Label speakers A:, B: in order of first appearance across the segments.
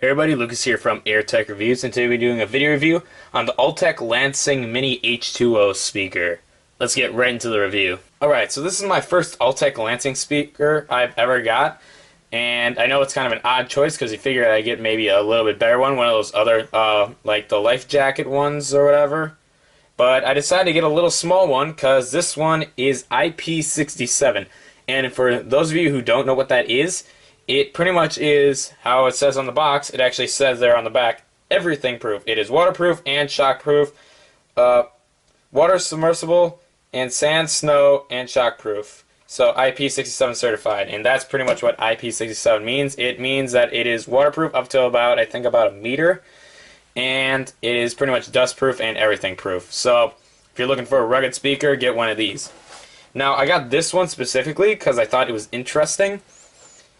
A: Hey everybody, Lucas here from Tech Reviews, and today we're doing a video review on the Altec Lansing Mini H2O speaker. Let's get right into the review. Alright, so this is my first Altec Lansing speaker I've ever got, and I know it's kind of an odd choice because you figure I'd get maybe a little bit better one of those other, like the life jacket ones or whatever. But I decided to get a little small one because this one is IP67, and for those of you who don't know what that is, it pretty much is how it says on the box. It actually says there on the back, everything proof. It is waterproof and shockproof, water submersible, and sand, snow, and shockproof. So IP67 certified, and that's pretty much what IP67 means. It means that it is waterproof up to about, I think, about a meter, and it is pretty much dustproof and everything proof. So if you're looking for a rugged speaker, get one of these. Now, I got this one specifically because I thought it was interesting,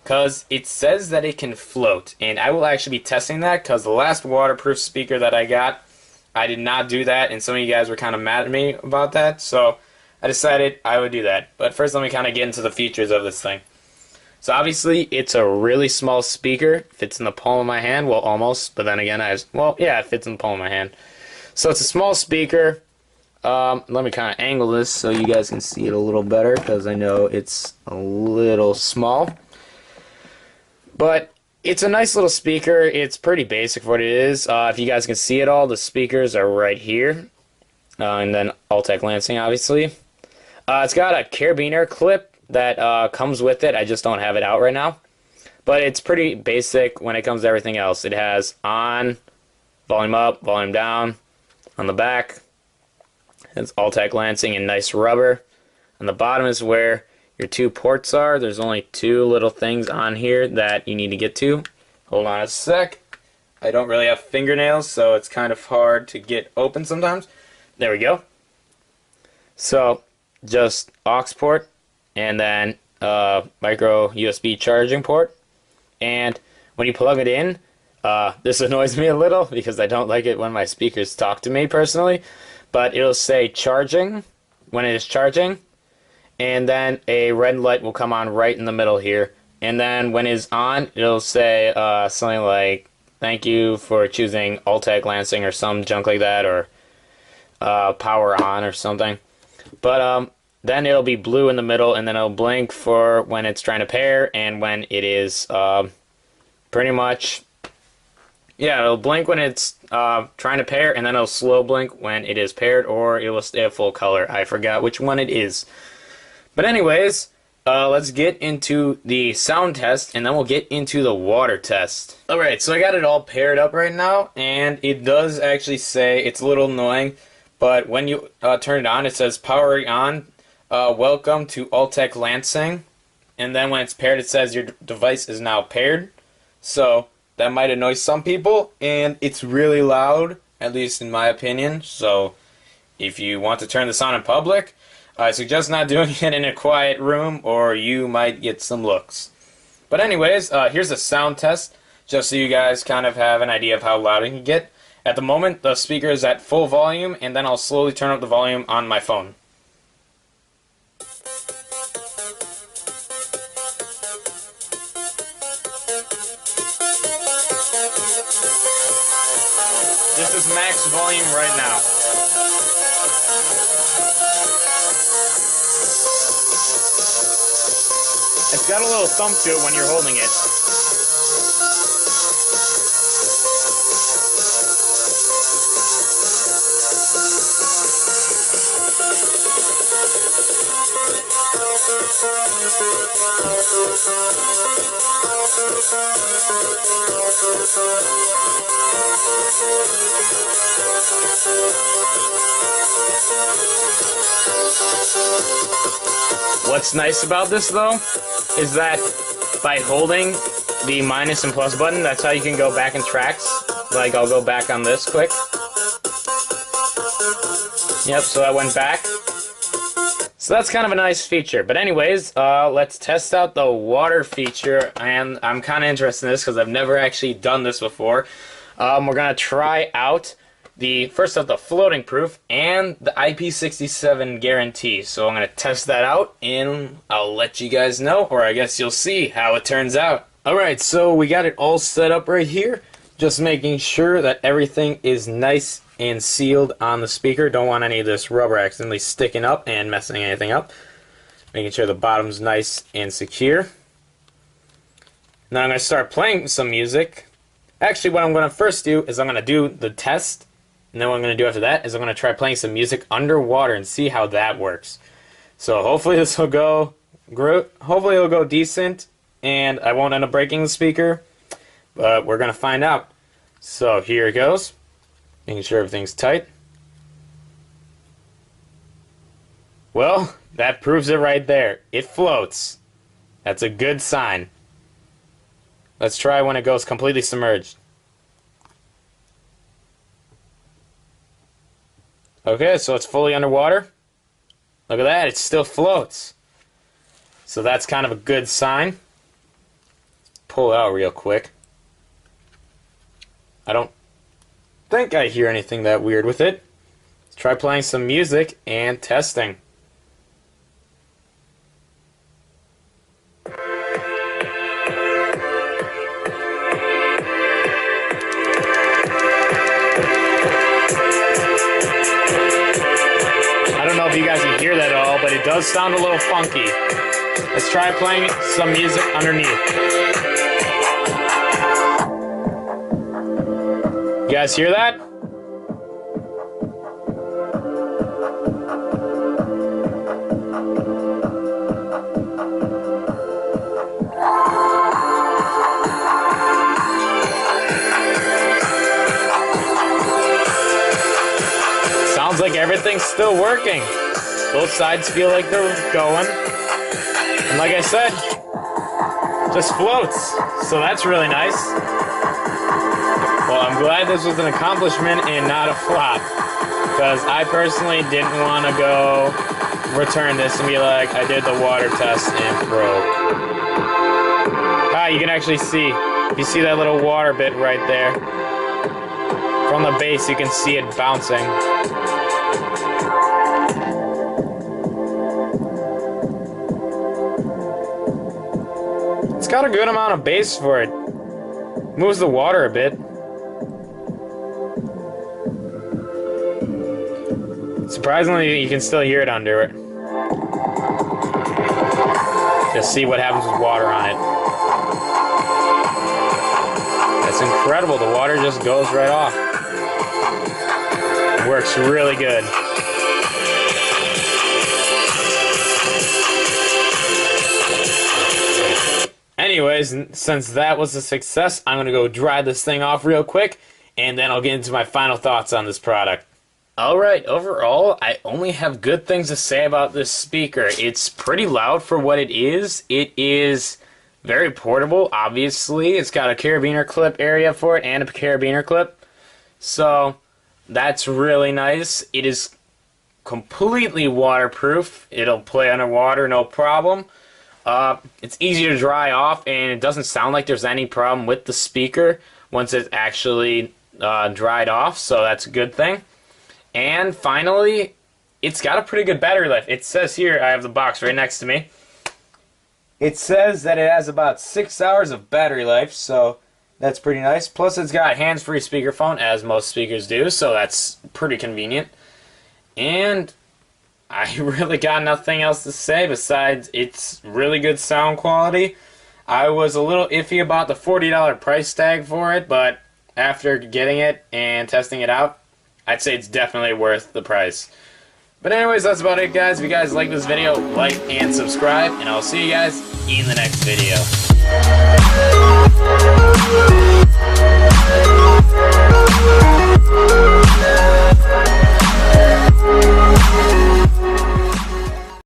A: because it says that it can float, and I will actually be testing that because the last waterproof speaker that I got, I did not do that, and some of you guys were kind of mad at me about that, so I decided I would do that. But first, let me kind of get into the features of this thing. So obviously, it's a really small speaker, fits in the palm of my hand, well, almost, but then again, well, yeah, it fits in the palm of my hand. So it's a small speaker. Let me kind of angle this so you guys can see it a little better, because I know it's a little small. But it's a nice little speaker. It's pretty basic for what it is. If you guys can see it all, the speakers are right here. And then Altec Lansing, obviously. It's got a carabiner clip that comes with it. I just don't have it out right now. But it's pretty basic when it comes to everything else. It has on, volume up, volume down. On the back, it's Altec Lansing in nice rubber. On the bottom is where your two ports are. There's only two little things on here that you need to get to. Hold on a sec. I don't really have fingernails, so it's kind of hard to get open sometimes. There we go. So, just aux port, and then micro USB charging port. And when you plug it in, this annoys me a little because I don't like it when my speakers talk to me personally, but it'll say charging when it is charging. And then a red light will come on right in the middle here. And then when it's on, it'll say something like, thank you for choosing Altec Lansing or some junk like that, or power on or something. But then it'll be blue in the middle, and then it'll blink for when it's trying to pair, and when it is pretty much, yeah, it'll blink when it's trying to pair, and then it'll slow blink when it is paired, or it will stay a full color. I forgot which one it is. But anyways, let's get into the sound test, and then we'll get into the water test. Alright, so I got it all paired up right now, and it does actually say, it's a little annoying, but when you turn it on, it says powering on, welcome to Altec Lansing, and then when it's paired, it says your device is now paired. So that might annoy some people, and it's really loud, at least in my opinion. So if you want to turn this on in public, I suggest not doing it in a quiet room, or you might get some looks. But anyways, here's a sound test, just so you guys kind of have an idea of how loud it can get. At the moment, the speaker is at full volume, and then I'll slowly turn up the volume on my phone. This is max volume right now. It's got a little thump to it when you're holding it. What's nice about this though is that by holding the minus and plus button, that's how you can go back in tracks. Like, I'll go back on this quick. Yep, so I went back. So that's kind of a nice feature. But anyways, let's test out the water feature, and I'm kind of interested in this because I've never actually done this before. We're going to try out first off, the floating proof and the IP67 guarantee. So I'm going to test that out, and I'll let you guys know, or I guess you'll see how it turns out. Alright, so we got it all set up right here. Just making sure that everything is nice and sealed on the speaker. Don't want any of this rubber accidentally sticking up and messing anything up. Making sure the bottom's nice and secure. Now I'm going to start playing some music. Actually, what I'm going to first do is I'm going to do the test. And then what I'm going to do after that is I'm going to try playing some music underwater and see how that works. So hopefully this will go hopefully it'll go decent and I won't end up breaking the speaker. But we're going to find out. So here it goes. Making sure everything's tight. Well, that proves it right there. It floats. That's a good sign. Let's try when it goes completely submerged. Okay, so it's fully underwater. Look at that, it still floats. So that's kind of a good sign. Pull it out real quick. I don't think I hear anything that weird with it. Let's try playing some music and testing. I don't know if you guys can hear that at all, but it does sound a little funky. Let's try playing some music underneath. You guys hear that? Sounds like everything's still working. Both sides feel like they're going. And like I said, just floats. So that's really nice. Well, I'm glad this was an accomplishment and not a flop. Because I personally didn't want to go return this and be like, I did the water test and broke. Ah, you can actually see. You see that little water bit right there. From the base, you can see it bouncing. It's got a good amount of bass for it. Moves the water a bit. Surprisingly, you can still hear it under it. Just see what happens with water on it. That's incredible. The water just goes right off. It works really good. Anyways, since that was a success, I'm going to go dry this thing off real quick, and then I'll get into my final thoughts on this product. Alright, overall, I only have good things to say about this speaker. It's pretty loud for what it is. It is very portable, obviously. It's got a carabiner clip area for it and a carabiner clip. So, that's really nice. It is completely waterproof. It'll play underwater, no problem. It's easy to dry off, and it doesn't sound like there's any problem with the speaker once it's actually dried off, so that's a good thing. And finally, it's got a pretty good battery life. It says here, I have the box right next to me. It says that it has about 6 hours of battery life, so that's pretty nice. Plus, it's got hands-free speakerphone, as most speakers do, so that's pretty convenient. And I really got nothing else to say besides it's really good sound quality. I was a little iffy about the $40 price tag for it, but after getting it and testing it out, I'd say it's definitely worth the price. But anyways, that's about it, guys. If you guys like this video, like and subscribe, and I'll see you guys in the next video.